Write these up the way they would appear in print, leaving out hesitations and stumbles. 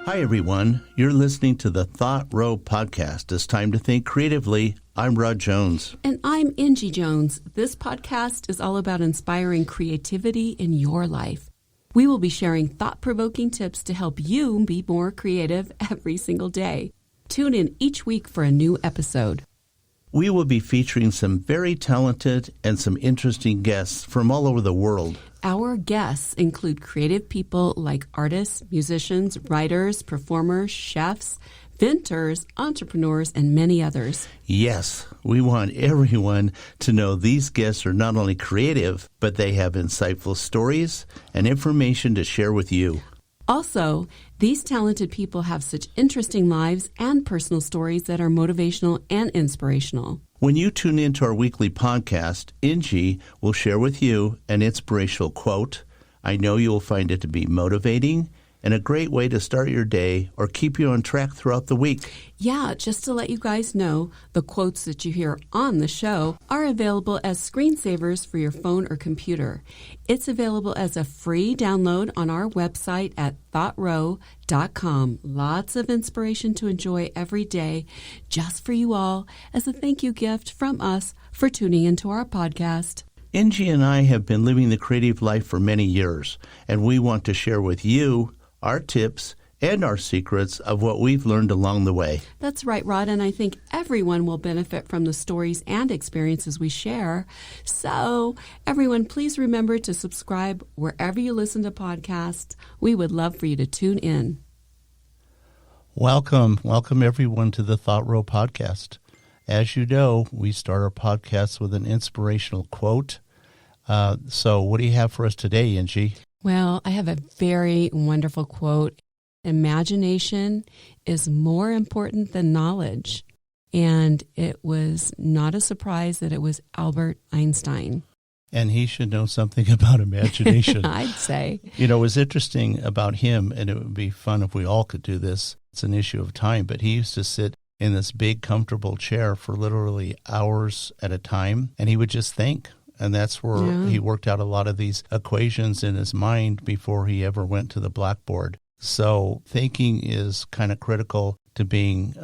Hi, everyone. You're listening to the Thought Row podcast. It's time to think creatively. I'm Rod Jones. And I'm Inci Jones. This podcast is all about inspiring creativity in your life. We will be sharing thought-provoking tips to help you be more creative every single day. Tune in each week for a new episode. We will be featuring some very talented and some interesting guests from all over the world. Our guests include creative people like artists, musicians, writers, performers, chefs, inventors, entrepreneurs, and many others. Yes, we want everyone to know these guests are not only creative, but they have insightful stories and information to share with you. Also, these talented people have such interesting lives and personal stories that are motivational and inspirational. When you tune into our weekly podcast, Inci will share with you an inspirational quote. I know you will find it to be motivating and a great way to start your day or keep you on track throughout the week. Yeah, just to let you guys know, the quotes that you hear on the show are available as screensavers for your phone or computer. It's available as a free download on our website at thoughtrow.com. Lots of inspiration to enjoy every day just for you all as a thank you gift from us for tuning into our podcast. Inci and I have been living the creative life for many years, and we want to share with you our tips and our secrets of what we've learned along the way. That's right, Rod, and I think everyone will benefit from the stories and experiences we share. So, everyone, please remember to subscribe wherever you listen to podcasts. We would love for you to tune in. Welcome everyone to the Thought Row podcast. As you know, we start our podcast with an inspirational quote. So what do you have for us today, Inci? Well, I have a very wonderful quote. Imagination is more important than knowledge. And it was not a surprise that it was Albert Einstein. And he should know something about imagination. I'd say. You know, it was interesting about him, and it would be fun if we all could do this. It's an issue of time, but he used to sit in this big, comfortable chair for literally hours at a time, and he would just think. And that's where he worked out a lot of these equations in his mind before he ever went to the blackboard. So thinking is kind of critical to being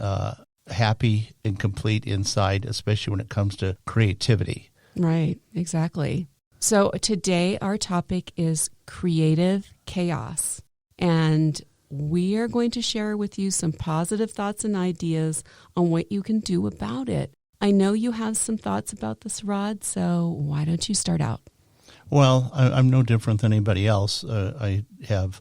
happy and complete inside, especially when it comes to creativity. Right, exactly. So today our topic is creative chaos. And we are going to share with you some positive thoughts and ideas on what you can do about it. I know you have some thoughts about this, Rod, so why don't you start out? Well, I'm no different than anybody else. I have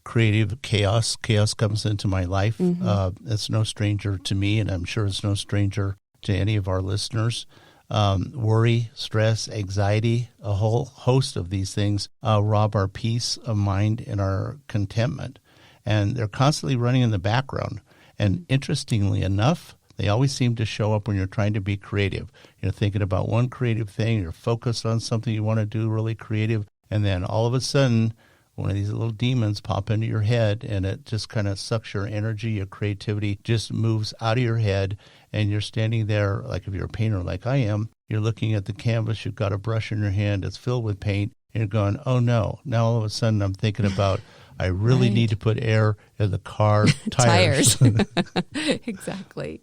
creative chaos. Chaos comes into my life. It's no stranger to me, and I'm sure it's no stranger to any of our listeners. Worry, stress, anxiety, a whole host of these things rob our peace of mind and our contentment. And they're constantly running in the background. And interestingly enough, they always seem to show up when you're trying to be creative. You're thinking about one creative thing, you're focused on something you want to do really creative, and then all of a sudden, one of these little demons pop into your head, and it just kind of sucks your energy, your creativity just moves out of your head, and you're standing there, like if you're a painter like I am, you're looking at the canvas, you've got a brush in your hand, it's filled with paint, and you're going, oh no, now all of a sudden I'm thinking about I really need to put air in the car tires. Exactly.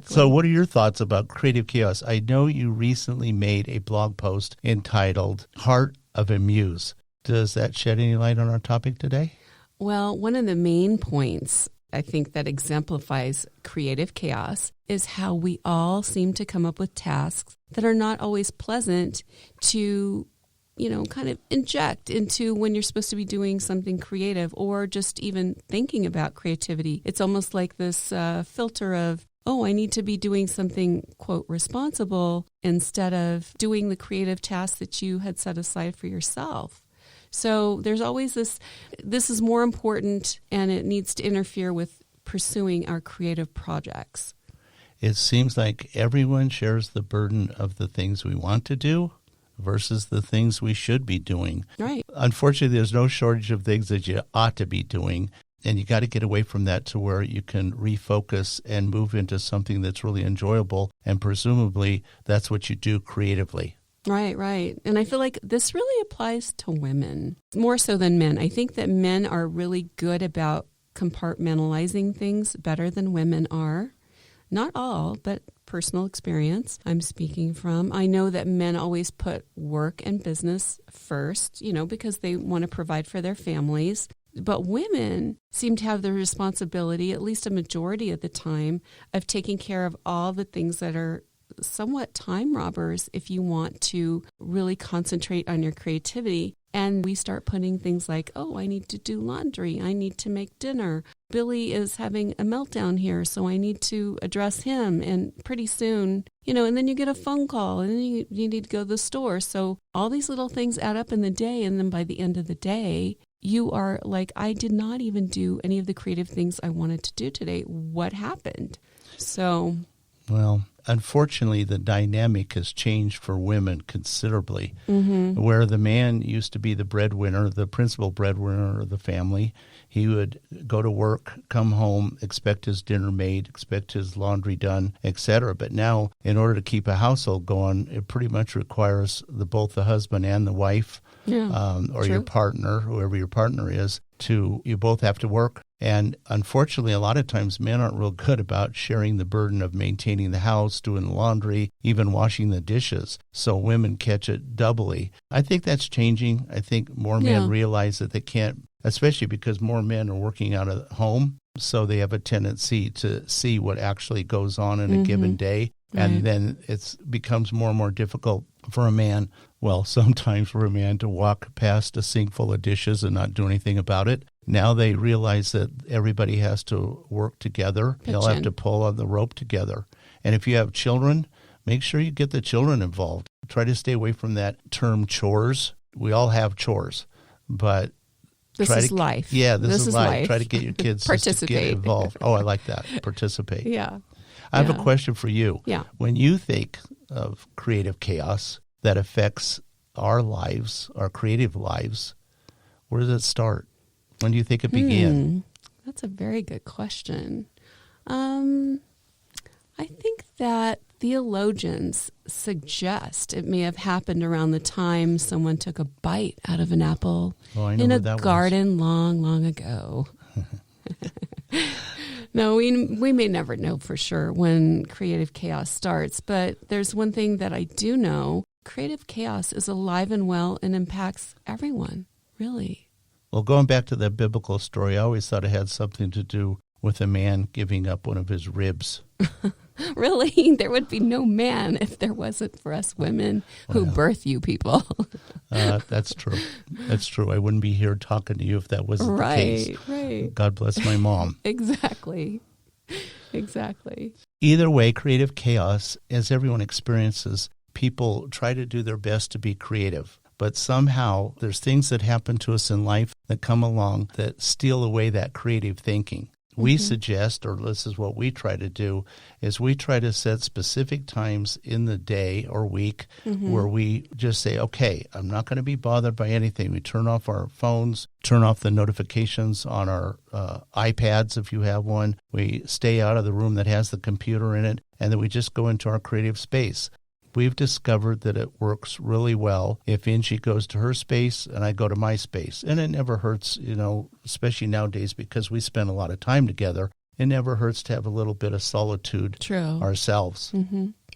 So what are your thoughts about creative chaos? I know you recently made a blog post entitled Heart of a Muse. Does that shed any light on our topic today? Well, one of the main points I think that exemplifies creative chaos is how we all seem to come up with tasks that are not always pleasant to kind of inject into when you're supposed to be doing something creative or just even thinking about creativity. It's almost like this filter of, I need to be doing something, quote, responsible instead of doing the creative task that you had set aside for yourself. So there's always this is more important and it needs to interfere with pursuing our creative projects. It seems like everyone shares the burden of the things we want to do versus the things we should be doing. Right. Unfortunately, there's no shortage of things that you ought to be doing, and you got to get away from that to where you can refocus and move into something that's really enjoyable, and presumably that's what you do creatively. Right, right. And I feel like this really applies to women more so than men. I think that men are really good about compartmentalizing things better than women are. Not all, but personal experience I'm speaking from. I know that men always put work and business first, because they want to provide for their families. But women seem to have the responsibility, at least a majority of the time, of taking care of all the things that are somewhat time robbers if you want to really concentrate on your creativity. And we start putting things like, oh, I need to do laundry. I need to make dinner. Billy is having a meltdown here, so I need to address him. And pretty soon, and then you get a phone call, and then you need to go to the store. So all these little things add up in the day. And then by the end of the day, you are like, I did not even do any of the creative things I wanted to do today. What happened? So... Well, unfortunately, the dynamic has changed for women considerably, where the man used to be the breadwinner, the principal breadwinner of the family. He would go to work, come home, expect his dinner made, expect his laundry done, etc. But now, in order to keep a household going, it pretty much requires both the husband and the wife, or your partner, whoever your partner is, you both have to work. And unfortunately, a lot of times men aren't real good about sharing the burden of maintaining the house, doing the laundry, even washing the dishes. So women catch it doubly. I think that's changing. I think more men realize that they can't, especially because more men are working out of home. So they have a tendency to see what actually goes on in a given day. And then it becomes more and more difficult for a man, sometimes for a man to walk past a sink full of dishes and not do anything about it. Now they realize that everybody has to work together. They'll have to pull on the rope together. And if you have children, make sure you get the children involved. Try to stay away from that term chores. We all have chores, but this is life. Yeah, this is life. Try to get your kids to get involved. Oh, I like that. Participate. Yeah. I have a question for you. Yeah. When you think of creative chaos that affects our lives, our creative lives, where does it start? When do you think it began? That's a very good question. I think that theologians suggest it may have happened around the time someone took a bite out of an apple in a garden long, long ago. No, we may never know for sure when creative chaos starts, but there's one thing that I do know. Creative chaos is alive and well and impacts everyone, really. Well, going back to that biblical story, I always thought it had something to do with a man giving up one of his ribs. Really? There would be no man if there wasn't for us women who birth you people. That's true. That's true. I wouldn't be here talking to you if that wasn't the case. Right. God bless my mom. Exactly. Either way, creative chaos, as everyone experiences, people try to do their best to be creative. But somehow there's things that happen to us in life that come along that steal away that creative thinking. We suggest, or this is what we try to do, is we try to set specific times in the day or week where we just say, okay, I'm not going to be bothered by anything. We turn off our phones, turn off the notifications on our iPads if you have one. We stay out of the room that has the computer in it, and then we just go into our creative space. We've discovered that it works really well if Inci goes to her space and I go to my space. And it never hurts, especially nowadays because we spend a lot of time together. It never hurts to have a little bit of solitude ourselves.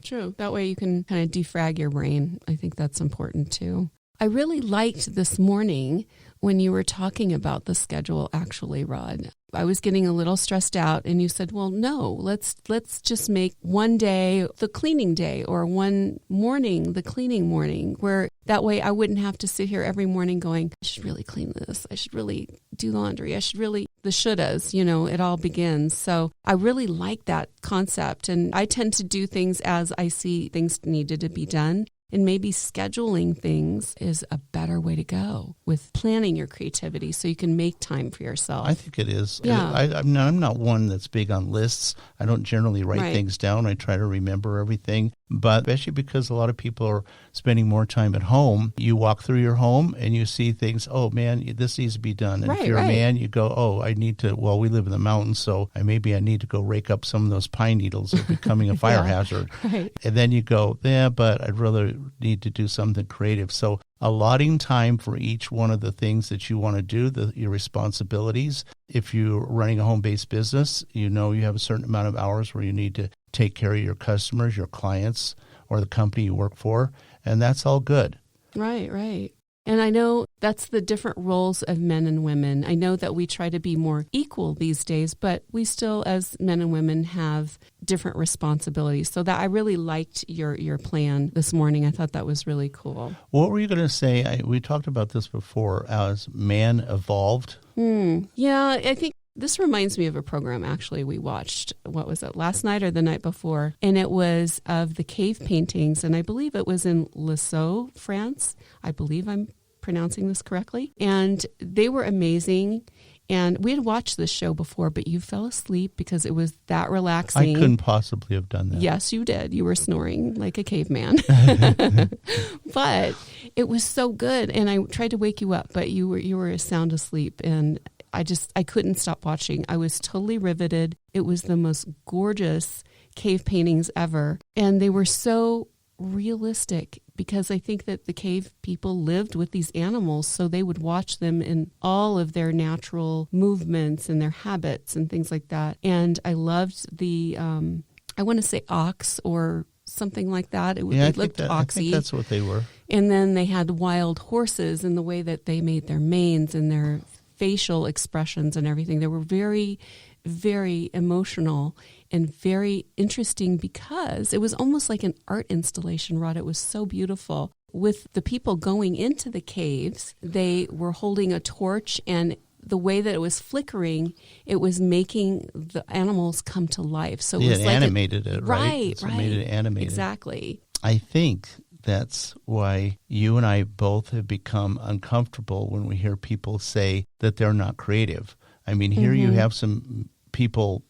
True. That way you can kind of defrag your brain. I think that's important too. I really liked this morning when you were talking about the schedule, actually, Rod. I was getting a little stressed out and you said, well, no, let's just make one day the cleaning day or one morning the cleaning morning, where that way I wouldn't have to sit here every morning going, I should really clean this. I should really do laundry. I should really, the shouldas, it all begins. So I really like that concept. And I tend to do things as I see things needed to be done. And maybe scheduling things is a better way to go with planning your creativity so you can make time for yourself. I think it is. Yeah. I'm not one that's big on lists. I don't generally write things down. I try to remember everything. But especially because a lot of people are spending more time at home, you walk through your home and you see things, oh, man, this needs to be done. And if you're a man, you go, oh, I need to, well, we live in the mountains, so maybe I need to go rake up some of those pine needles that are becoming a fire hazard. Right. And then you go, yeah, but I'd rather need to do something creative. So allotting time for each one of the things that you want to do, your responsibilities. If you're running a home-based business, you know you have a certain amount of hours where you need to take care of your customers, your clients, or the company you work for, and that's all good. Right, right. And I know that's the different roles of men and women. I know that we try to be more equal these days, but we still, as men and women, have different responsibilities. So that I really liked your plan this morning. I thought that was really cool. What were you going to say? We talked about this before, as man evolved. Yeah, I think this reminds me of a program, actually, we watched, what was it, last night or the night before? And it was of the cave paintings, and I believe it was in Lisieux, France. I believe I'm pronouncing this correctly. And they were amazing. And we had watched this show before, but you fell asleep because it was that relaxing. I couldn't possibly have done that. Yes, you did. You were snoring like a caveman. But it was so good. And I tried to wake you up, but you were sound asleep. And I couldn't stop watching. I was totally riveted. It was the most gorgeous cave paintings ever. And they were so realistic because I think that the cave people lived with these animals, so they would watch them in all of their natural movements and their habits and things like that. And I loved the, I want to say ox or something like that. It looked oxy. I think that's what they were. And then they had wild horses and the way that they made their manes and their facial expressions and everything. They were very, very emotional and very interesting because it was almost like an art installation, Rod. It was so beautiful. With the people going into the caves, they were holding a torch, and the way that it was flickering, it was making the animals come to life. So it was like animated it, right? Right. Made it animated. Exactly. I think that's why you and I both have become uncomfortable when we hear people say that they're not creative. I mean, here you have some people,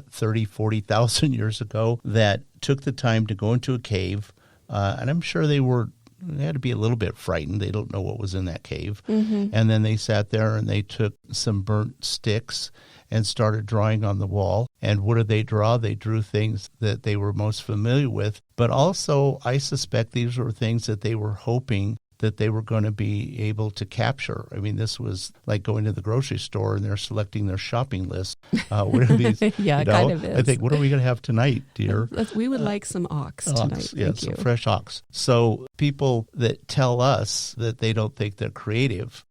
30, 40,000 years ago that took the time to go into a cave, and I'm sure they had to be a little bit frightened. They don't know what was in that cave. And then they sat there and they took some burnt sticks and started drawing on the wall. And what did they draw? They drew things that they were most familiar with. But also, I suspect these were things that they were hoping that they were going to be able to capture. I mean, this was like going to the grocery store and they're selecting their shopping list. What are these? Yeah, it kind of is. I think, what are we going to have tonight, dear? We would like some ox tonight. Yes, some fresh ox. So people that tell us that they don't think they're creative,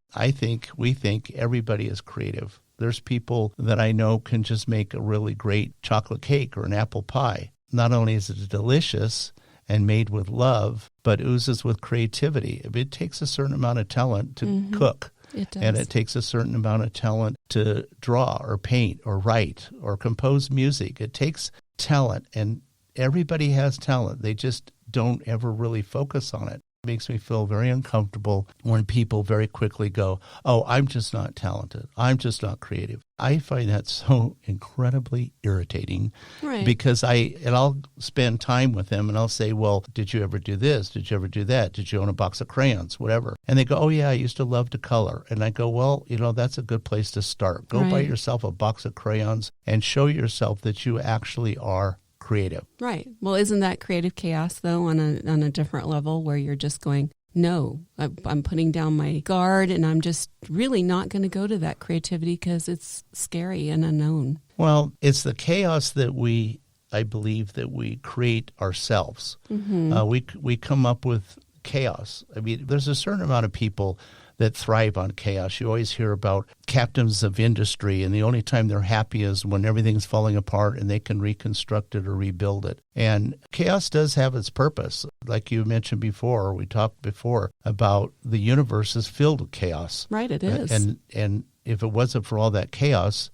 we think everybody is creative. There's people that I know can just make a really great chocolate cake or an apple pie. Not only is it delicious and made with love, but oozes with creativity. It takes a certain amount of talent to cook. It does. And it takes a certain amount of talent to draw or paint or write or compose music. It takes talent, and everybody has talent. They just don't ever really focus on it. It makes me feel very uncomfortable when people very quickly go, oh, I'm just not talented. I'm just not creative. I find that so incredibly irritating, right? Because I'll spend time with them and I'll say, well, did you ever do this? Did you ever do that? Did you own a box of crayons? Whatever. And they go, oh, yeah, I used to love to color. And I go, well, that's a good place to start. Go buy yourself a box of crayons and show yourself that you actually are creative. Right. Well, isn't that creative chaos, though, on a different level where you're just going, no, I'm putting down my guard and I'm just really not going to go to that creativity because it's scary and unknown. Well, it's the chaos that I believe that we create ourselves. We come up with chaos. I mean, there's a certain amount of people that thrive on chaos. You always hear about captains of industry, and the only time they're happy is when everything's falling apart and they can reconstruct it or rebuild it. And chaos does have its purpose. Like you mentioned before, or we talked before about the universe is filled with chaos. Right, it is. And if it wasn't for all that chaos,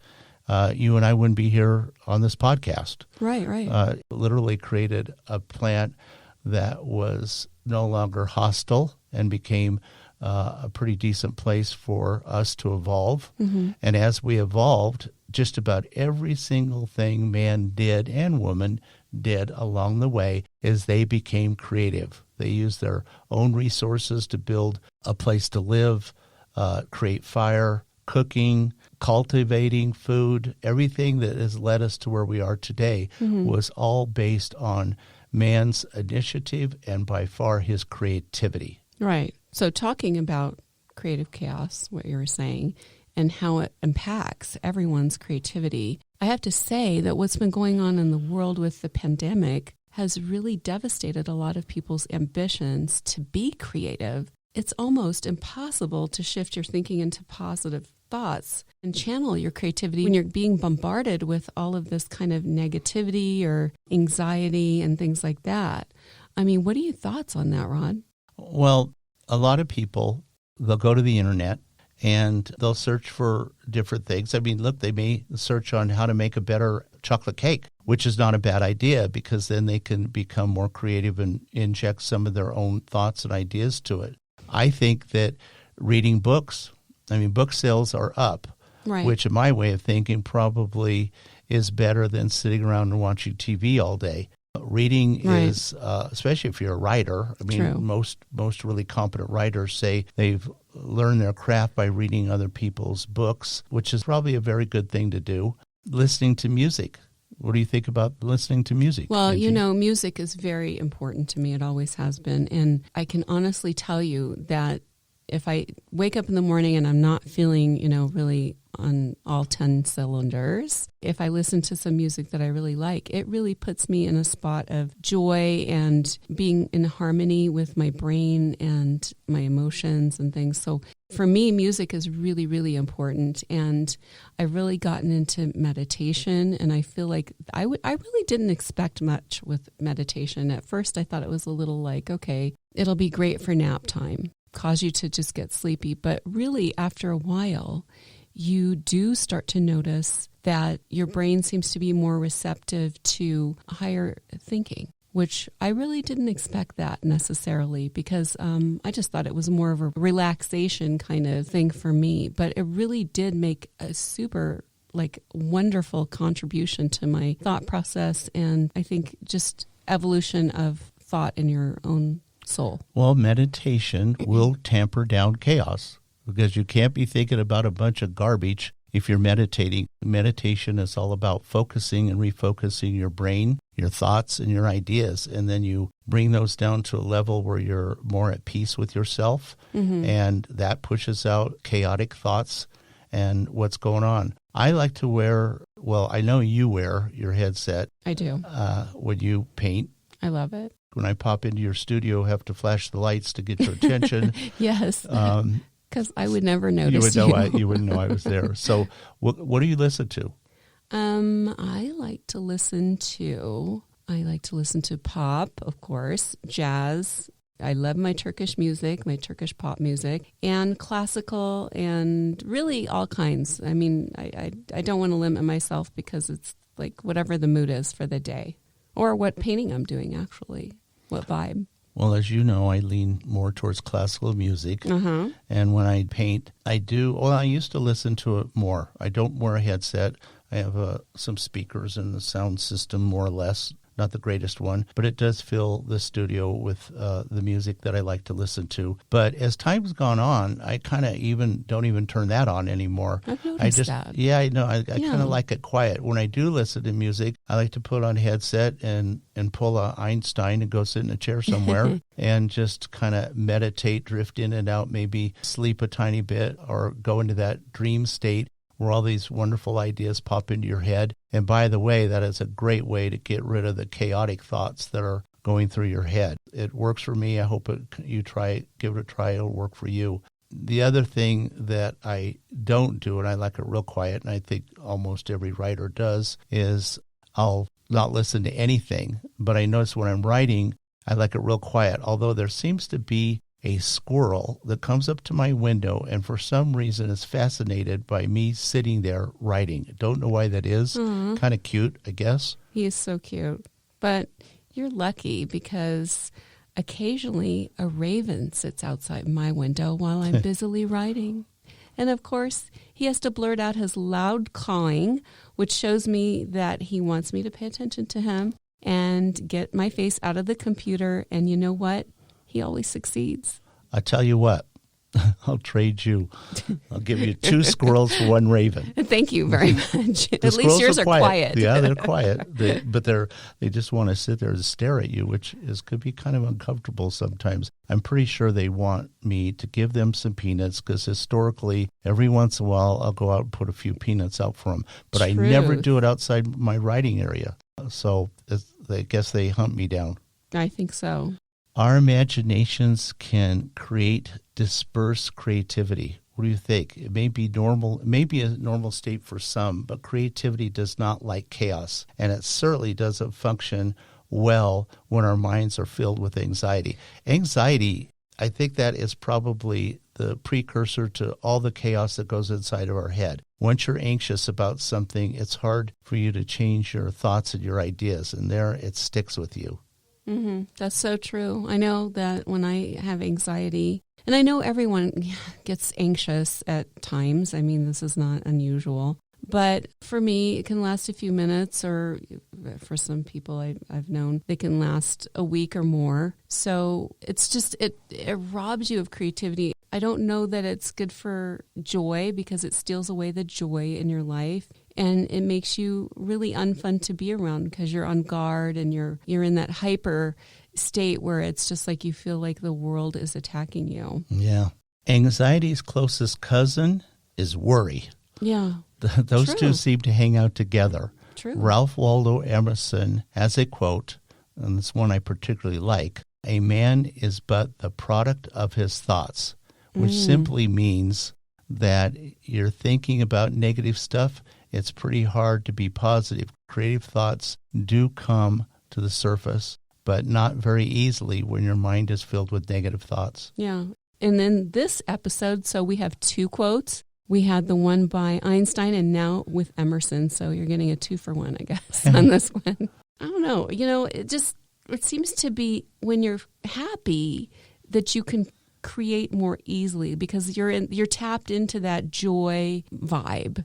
you and I wouldn't be here on this podcast. Right. Literally created a plant that was no longer hostile and became a pretty decent place for us to evolve. And as we evolved, just about every single thing man did and woman did along the way is they became creative. They used their own resources to build a place to live, create fire, cooking, cultivating food. Everything that has led us to where we are today was all based on man's initiative and by far his creativity. Right. So talking about creative chaos, what you were saying, and how it impacts everyone's creativity, I have to say that what's been going on in the world with the pandemic has really devastated a lot of people's ambitions to be creative. It's almost impossible to shift your thinking into positive thoughts and channel your creativity when you're being bombarded with all of this kind of negativity or anxiety and things like that. I mean, what are your thoughts on that, Rod? Well, a lot of people, they'll go to the internet and they'll search for different things. I mean, look, they may search on how to make a better chocolate cake, which is not a bad idea because then they can become more creative and inject some of their own thoughts and ideas to it. I think that reading books, book sales are up, right, which in my way of thinking probably is better than sitting around and watching TV all day. Reading is, especially if you're a writer, True. most really competent writers say they've learned their craft by reading other people's books, which is probably a very good thing to do. Listening to music. What do you think about listening to music? Well, Angie? Music is very important to me. It always has been. And I can honestly tell you that if I wake up in the morning and I'm not feeling, really on all 10 cylinders, if I listen to some music that I really like, it really puts me in a spot of joy and being in harmony with my brain and my emotions and things. So for me, music is really, really important. And I've really gotten into meditation, and I feel like I really didn't expect much with meditation. At first, I thought it was a little like, okay, it'll be great for nap time, cause you to just get sleepy. But really, after a while, you do start to notice that your brain seems to be more receptive to higher thinking, which I really didn't expect that necessarily because I just thought it was more of a relaxation kind of thing for me. But it really did make a super wonderful contribution to my thought process and I think just evolution of thought in your own soul. Well, meditation will tamper down chaos because you can't be thinking about a bunch of garbage if you're meditating. Meditation is all about focusing and refocusing your brain, your thoughts, and your ideas. And then you bring those down to a level where you're more at peace with yourself. And that pushes out chaotic thoughts and what's going on. I like to wear, I know you wear your headset. I do. When you paint. I love it. When I pop into your studio, I have to flash the lights to get your attention. Yes. Because I would never notice you. You wouldn't know I was there. So what do you listen to? I like to listen to pop, of course, jazz. I love my Turkish music, my Turkish pop music, and classical, and really all kinds. I mean, I don't want to limit myself because it's like whatever the mood is for the day or what painting I'm doing, actually, what vibe. Well, as you know, I lean more towards classical music. And when I paint, I used to listen to it more. I don't wear a headset. I have some speakers and the sound system, more or less. Not the greatest one, but it does fill the studio with the music that I like to listen to. But as time's gone on, I kind of don't even turn that on anymore. I've noticed that. Yeah, I know. I kind of like it quiet. When I do listen to music, I like to put on a headset and pull a Einstein and go sit in a chair somewhere and just kind of meditate, drift in and out, maybe sleep a tiny bit or go into that dream state where all these wonderful ideas pop into your head. And by the way, that is a great way to get rid of the chaotic thoughts that are going through your head. It works for me. I hope you give it a try. It'll work for you. The other thing that I don't do, and I like it real quiet, and I think almost every writer does, is I'll not listen to anything. But I notice when I'm writing, I like it real quiet, although there seems to be a squirrel that comes up to my window and for some reason is fascinated by me sitting there writing. Don't know why that is. Kind of cute, I guess. He is so cute. But you're lucky because occasionally a raven sits outside my window while I'm busily writing. And of course, he has to blurt out his loud cawing, which shows me that he wants me to pay attention to him. and get my face out of the computer. And you know what? He always succeeds. I tell you what, I'll trade you. I'll give you 2 squirrels for 1 raven. Thank you very much. At least yours are quiet. Yeah, they're quiet. But they just want to sit there and stare at you, which could be kind of uncomfortable sometimes. I'm pretty sure they want me to give them some peanuts because historically, every once in a while, I'll go out and put a few peanuts out for them. But I never do it outside my writing area. So I guess they hunt me down. I think so. Our imaginations can disperse creativity. What do you think? It may be normal, maybe a normal state for some, but creativity does not like chaos, and it certainly doesn't function well when our minds are filled with anxiety. Anxiety, I think that is probably the precursor to all the chaos that goes inside of our head. Once you're anxious about something, it's hard for you to change your thoughts and your ideas, and there it sticks with you. Mm-hmm. That's so true. I know that when I have anxiety, and I know everyone gets anxious at times. I mean, this is not unusual. But for me, it can last a few minutes, or for some people I've known, they can last a week or more. So it's just, it robs you of creativity. I don't know that it's good for joy because it steals away the joy in your life. And it makes you really unfun to be around because you're on guard and you're in that hyper state where it's just like you feel like the world is attacking you. Yeah. Anxiety's closest cousin is worry. Yeah. Those True. two seem to hang out together. True. Ralph Waldo Emerson has a quote, and this one I particularly like: "A man is but the product of his thoughts," which simply means that you're thinking about negative stuff. It's pretty hard to be positive. Creative thoughts do come to the surface, but not very easily when your mind is filled with negative thoughts. Yeah. And then this episode, so we have 2 quotes. We had the one by Einstein and now with Emerson. So you're getting a 2-for-1, I guess, on this one. I don't know. It seems to be when you're happy that you can create more easily because you're tapped into that joy vibe.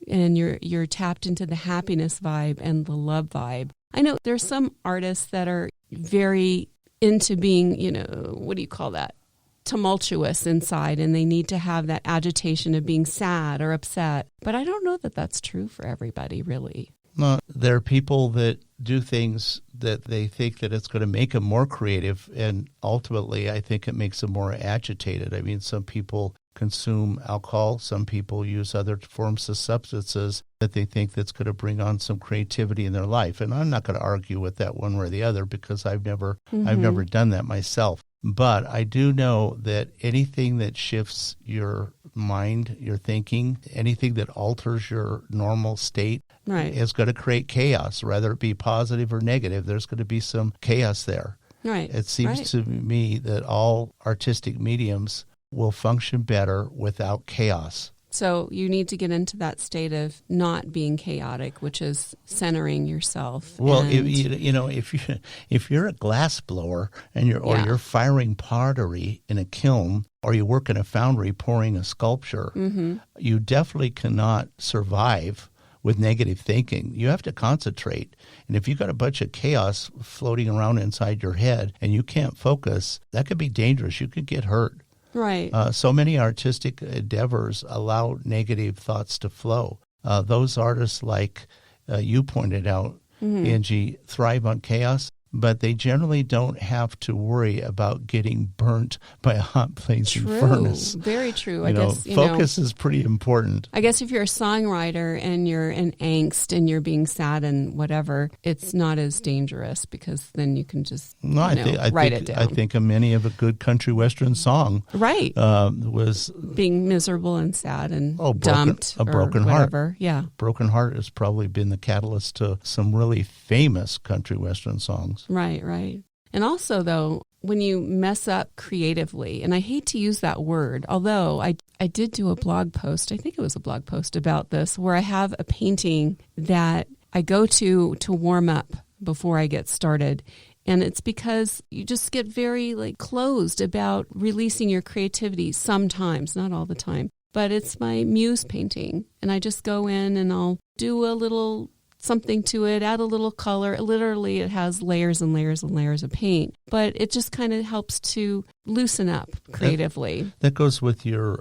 And you're tapped into the happiness vibe and the love vibe. I know there's some artists that are very into being, what do you call that? Tumultuous inside, and they need to have that agitation of being sad or upset. But I don't know that that's true for everybody, really. No, there are people that do things that they think that it's going to make them more creative, and ultimately I think it makes them more agitated. I mean, some people consume alcohol, some people use other forms of substances that they think that's going to bring on some creativity in their life. And I'm not going to argue with that one way or the other because I've never done that myself. But I do know that anything that shifts your mind, your thinking, anything that alters your normal state is going to create chaos, whether it be positive or negative. There's going to be some chaos there. Right. It seems to me that all artistic mediums will function better without chaos. So you need to get into that state of not being chaotic, which is centering yourself. Well, if you're a glass blower and you're firing pottery in a kiln, or you work in a foundry pouring a sculpture, you definitely cannot survive with negative thinking. You have to concentrate. And if you've got a bunch of chaos floating around inside your head and you can't focus, that could be dangerous. You could get hurt. Right. So many artistic endeavors allow negative thoughts to flow. Those artists, like you pointed out, Angie, thrive on chaos, but they generally don't have to worry about getting burnt by a hot blazing furnace. Very true. I guess focus is pretty important. I guess if you're a songwriter and you're in angst and you're being sad and whatever, it's not as dangerous because then you can just write it down. I think many of a good country western song was being miserable and sad and dumped. A broken whatever. heart. Yeah. Broken Heart has probably been the catalyst to some really famous country western songs. Right. And also, though, when you mess up creatively, and I hate to use that word, although I did do a blog post, I think it was a blog post about this, where I have a painting that I go to warm up before I get started. And it's because you just get very closed about releasing your creativity sometimes, not all the time. But it's my muse painting. And I just go in and I'll do a little something to it, add a little color. Literally, it has layers and layers and layers of paint, but it just kind of helps to loosen up creatively. That goes with your,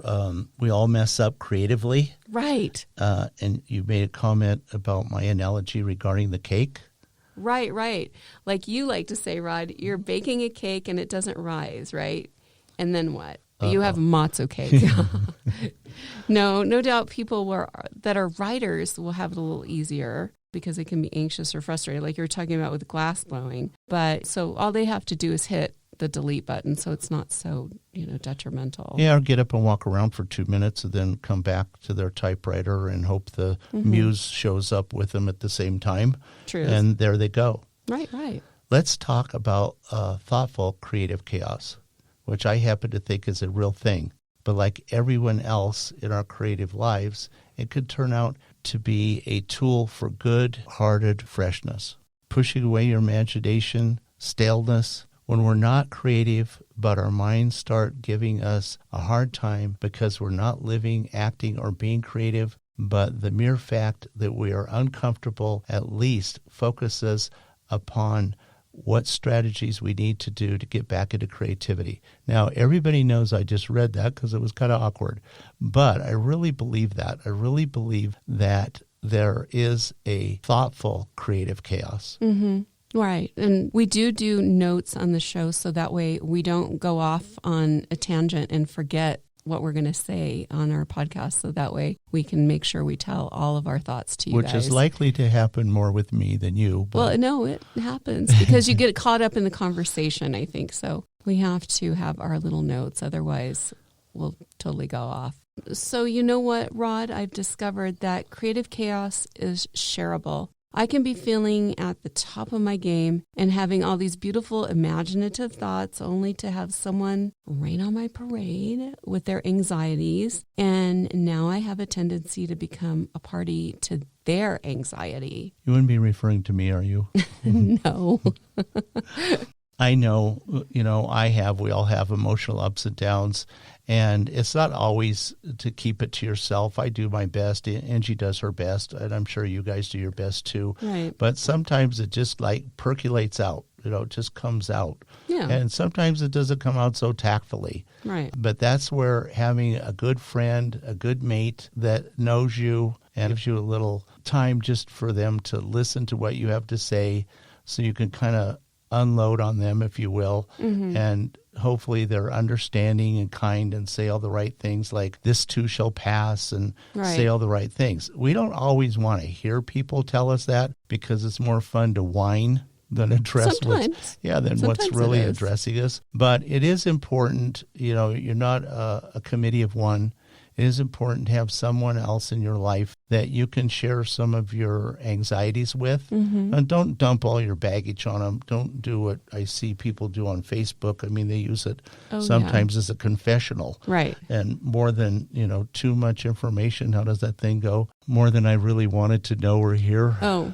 we all mess up creatively. Right. And you made a comment about my analogy regarding the cake. Right. Like you like to say, Rod, you're baking a cake and it doesn't rise, right? And then what? You have matzo cake. No doubt people that are writers will have it a little easier because they can be anxious or frustrated, like you were talking about with glass blowing. But so all they have to do is hit the delete button, so it's not so, detrimental. Yeah, or get up and walk around for 2 minutes and then come back to their typewriter and hope the muse shows up with them at the same time. True. And there they go. Right. Let's talk about thoughtful creative chaos, which I happen to think is a real thing. But like everyone else in our creative lives, it could turn out to be a tool for good-hearted freshness, pushing away your imagination, staleness. When we're not creative, but our minds start giving us a hard time because we're not living, acting, or being creative, but the mere fact that we are uncomfortable at least focuses upon what strategies we need to do to get back into creativity. Now, everybody knows I just read that because it was kind of awkward, but I really believe that. I really believe that there is a thoughtful creative chaos. Mm-hmm. Right. And we do notes on the show so that way we don't go off on a tangent and forget what we're going to say on our podcast. So that way we can make sure we tell all of our thoughts to you Which guys. is likely to happen more with me than you. But... Well, no, it happens because you get caught up in the conversation, I think. So we have to have our little notes. Otherwise, we'll totally go off. So you know what, Rod? I've discovered that creative chaos is shareable. I can be feeling at the top of my game and having all these beautiful imaginative thoughts only to have someone rain on my parade with their anxieties. And now I have a tendency to become a party to their anxiety. You wouldn't be referring to me, are you? No. I know, we all have emotional ups and downs, and it's not always to keep it to yourself. I do my best. Angie does her best, and I'm sure you guys do your best too. Right. But sometimes it just percolates out, it just comes out. Yeah. And sometimes it doesn't come out so tactfully. Right. But that's where having a good friend, a good mate that knows you and gives you a little time just for them to listen to what you have to say so you can kind of unload on them, if you will, and hopefully they're understanding and kind and say all the right things like this too shall pass and say all the right things. We don't always want to hear people tell us that because it's more fun to whine than address what's really addressing us. But it is important, you're not a committee of one. It is important to have someone else in your life that you can share some of your anxieties with. And don't dump all your baggage on them. Don't do what I see people do on Facebook. I mean, they use it sometimes as a confessional. Right. And more than, too much information. How does that thing go? More than I really wanted to know or hear. Oh,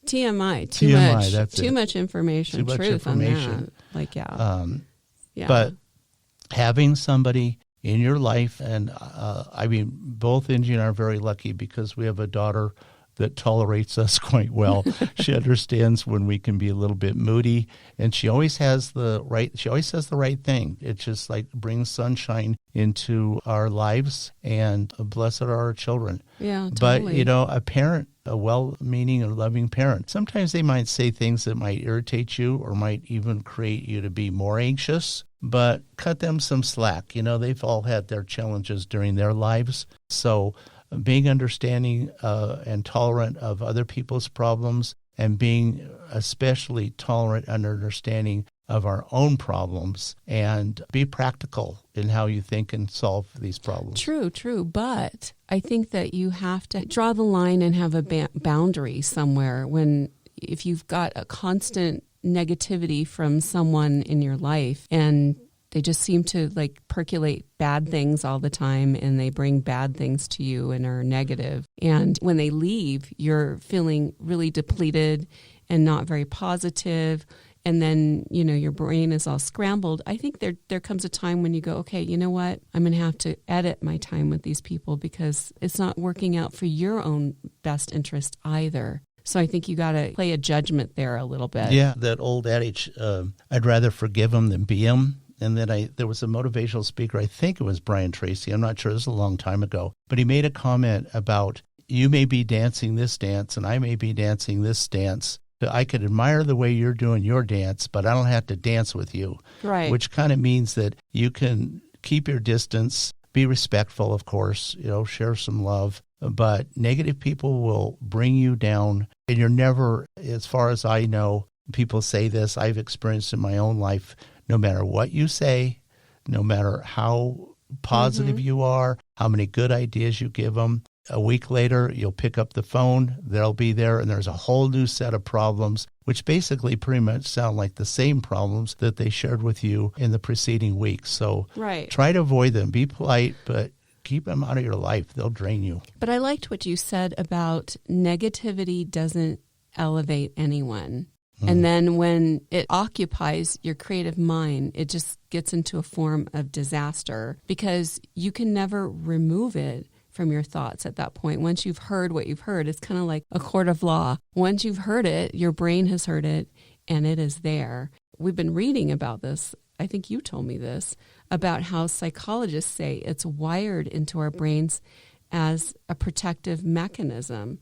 TMI. Too much information. Too much Truth information. On that. But having somebody in your life, and both Angie and I are very lucky because we have a daughter that tolerates us quite well. She understands when we can be a little bit moody, and she always has the right thing. It just brings sunshine into our lives, and blessed are our children. Yeah, totally. But, a parent, a well-meaning and loving parent, sometimes they might say things that might irritate you or might even create you to be more anxious, but cut them some slack. They've all had their challenges during their lives. So being understanding and tolerant of other people's problems and being especially tolerant and understanding of our own problems and be practical in how you think and solve these problems. True. But I think that you have to draw the line and have a boundary somewhere if you've got a constant negativity from someone in your life and they just seem to percolate bad things all the time and they bring bad things to you and are negative. And when they leave, you're feeling really depleted and not very positive. And then, your brain is all scrambled. I think there comes a time when you go, okay, you know what? I'm going to have to edit my time with these people because it's not working out for your own best interest either. So I think you got to play a judgment there a little bit. Yeah, that old adage, I'd rather forgive them than be them. And then there was a motivational speaker, I think it was Brian Tracy, I'm not sure, this was a long time ago, but he made a comment about, you may be dancing this dance and I may be dancing this dance. I could admire the way you're doing your dance, but I don't have to dance with you. Right. Which kind of means that you can keep your distance, be respectful, of course, share some love, but negative people will bring you down. And you're never, as far as I know, people say this, I've experienced in my own life, no matter what you say, no matter how positive you are, how many good ideas you give them, a week later, you'll pick up the phone, they'll be there, and there's a whole new set of problems, which basically pretty much sound like the same problems that they shared with you in the preceding week. So try to avoid them. Be polite, but keep them out of your life. They'll drain you. But I liked what you said about negativity doesn't elevate anyone. And then when it occupies your creative mind, it just gets into a form of disaster because you can never remove it from your thoughts at that point. Once you've heard what you've heard, it's kind of like a court of law. Once you've heard it, your brain has heard it, and it is there. We've been reading about this. I think you told me this, about how psychologists say it's wired into our brains as a protective mechanism.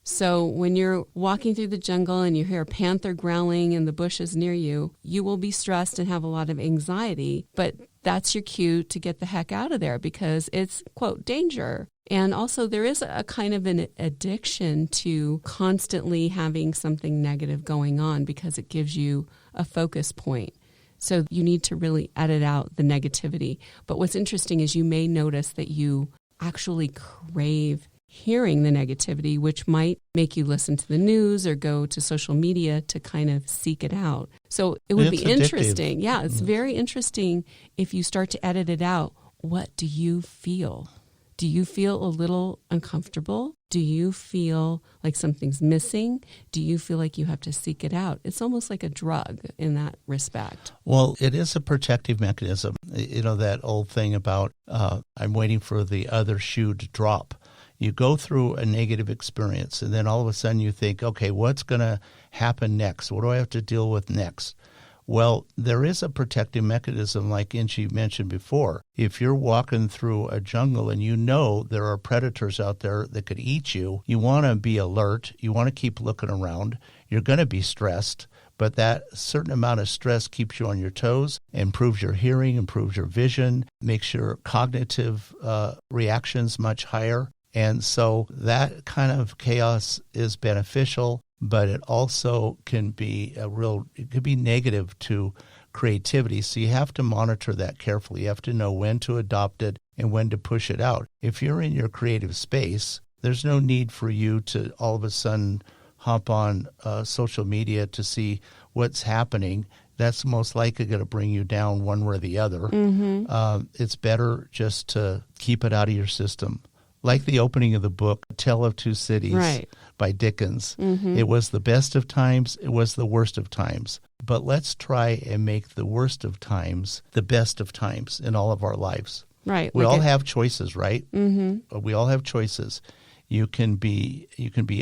So when you're walking through the jungle and you hear a panther growling in the bushes near you, you will be stressed and have a lot of anxiety. But that's your cue to get the heck out of there because it's, quote, danger. And also there is a kind of an addiction to constantly having something negative going on because it gives you a focus point. So you need to really edit out the negativity. But what's interesting is you may notice that you actually crave hearing the negativity, which might make you listen to the news or go to social media to kind of seek it out. So it would be interesting. Yeah, it's very interesting if you start to edit it out. What do you feel? Do you feel a little uncomfortable? Do you feel like something's missing? Do you feel like you have to seek it out? It's almost like a drug in that respect. Well, it is a protective mechanism. That old thing about I'm waiting for the other shoe to drop. You go through a negative experience, and then all of a sudden you think, okay, what's going to happen next? What do I have to deal with next? Well, there is a protective mechanism like Inci mentioned before. If you're walking through a jungle and you know there are predators out there that could eat you, you want to be alert. You want to keep looking around. You're going to be stressed, but that certain amount of stress keeps you on your toes, improves your hearing, improves your vision, makes your cognitive reactions much higher. And so that kind of chaos is beneficial, but it also can be it could be negative to creativity. So you have to monitor that carefully. You have to know when to adopt it and when to push it out. If you're in your creative space, there's no need for you to all of a sudden hop on social media to see what's happening. That's most likely going to bring you down one way or the other. It's better just to keep it out of your system. Like the opening of the book, Tale of Two Cities by Dickens. It was the best of times, it was the worst of times. But let's try and make the worst of times the best of times in all of our lives. Right. We all have choices, right? We all have choices. You can be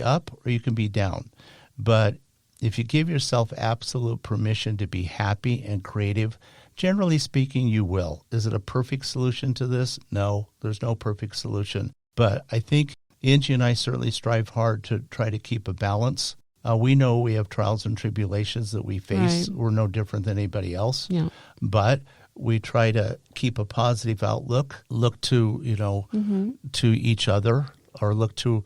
up or you can be down. But if you give yourself absolute permission to be happy and creative, generally speaking, you will. Is it a perfect solution to this? No, there's no perfect solution. But I think Inci and I certainly strive hard to try to keep a balance. We know we have trials and tribulations that we face. We're no different than anybody else. Yeah. But we try to keep a positive outlook, look to, to each other or look to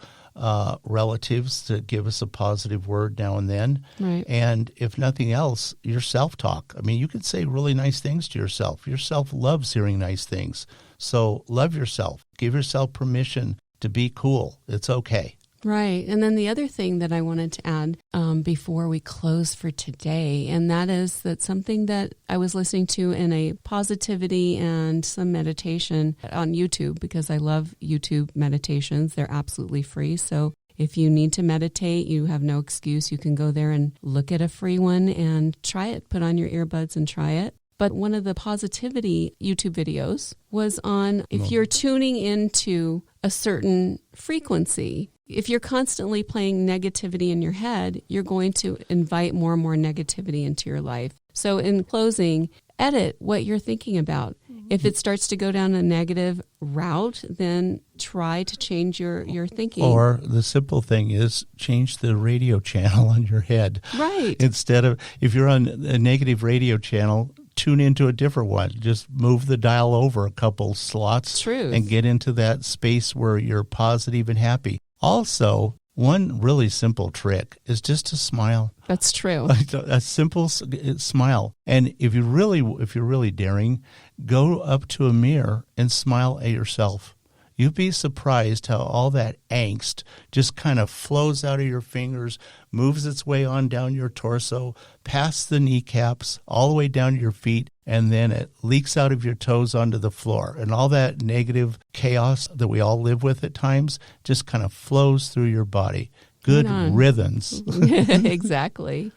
relatives to give us a positive word now and then. Right. And if nothing else, your self-talk. I mean, you could say really nice things to yourself. Yourself loves hearing nice things. So love yourself. Give yourself permission to be cool. It's okay. Right. And then the other thing that I wanted to add before we close for today, and that is that something that I was listening to in a positivity and some meditation on YouTube, because I love YouTube meditations. They're absolutely free. So if you need to meditate, you have no excuse. You can go there and look at a free one and try it. Put on your earbuds and try it. But one of the positivity YouTube videos was on if you're tuning into a certain frequency, if you're constantly playing negativity in your head, you're going to invite more and more negativity into your life. So in closing, edit what you're thinking about. If it starts to go down a negative route, then try to change your thinking. Or the simple thing is change the radio channel on your head. Right. Instead of, if you're on a negative radio channel, tune into a different one. Just move the dial over a couple slots. Truth. And get into that space where you're positive and happy. Also, one really simple trick is just to smile. That's true. A simple smile. And if you're really daring, go up to a mirror and smile at yourself. You'd be surprised how all that angst just kind of flows out of your fingers, moves its way on down your torso, past the kneecaps, all the way down to your feet, and then it leaks out of your toes onto the floor. And all that negative chaos that we all live with at times just kind of flows through your body. Good riddance. Exactly.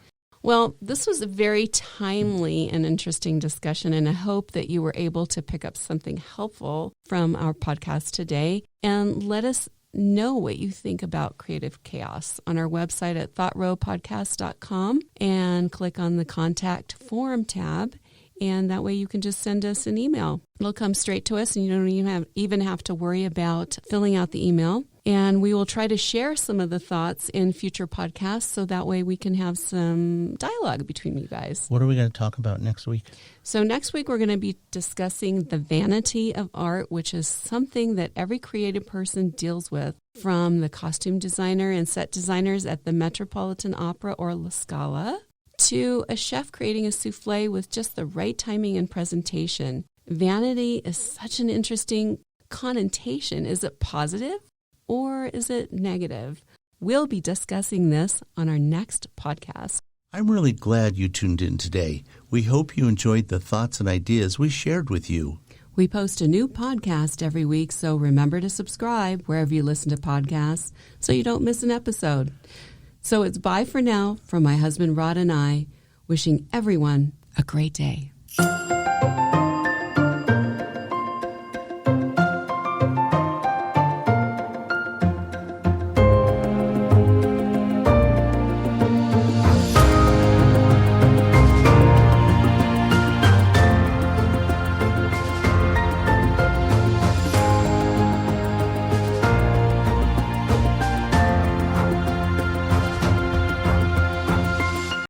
Well, this was a very timely and interesting discussion, and I hope that you were able to pick up something helpful from our podcast today. And let us know what you think about creative chaos on our website at thoughtrowpodcast.com and click on the Contact Forum tab. And that way you can just send us an email. It'll come straight to us, and you don't even have to worry about filling out the email. And we will try to share some of the thoughts in future podcasts, so that way we can have some dialogue between you guys. What are we going to talk about next week? So next week we're going to be discussing the vanity of art, which is something that every creative person deals with, from the costume designer and set designers at the Metropolitan Opera or La Scala, to a chef creating a souffle with just the right timing and presentation. Vanity is such an interesting connotation. Is it positive or is it negative? We'll be discussing this on our next podcast. I'm really glad you tuned in today. We hope you enjoyed the thoughts and ideas we shared with you. We post a new podcast every week, so remember to subscribe wherever you listen to podcasts so you don't miss an episode. So it's bye for now from my husband Rod and I, wishing everyone a great day.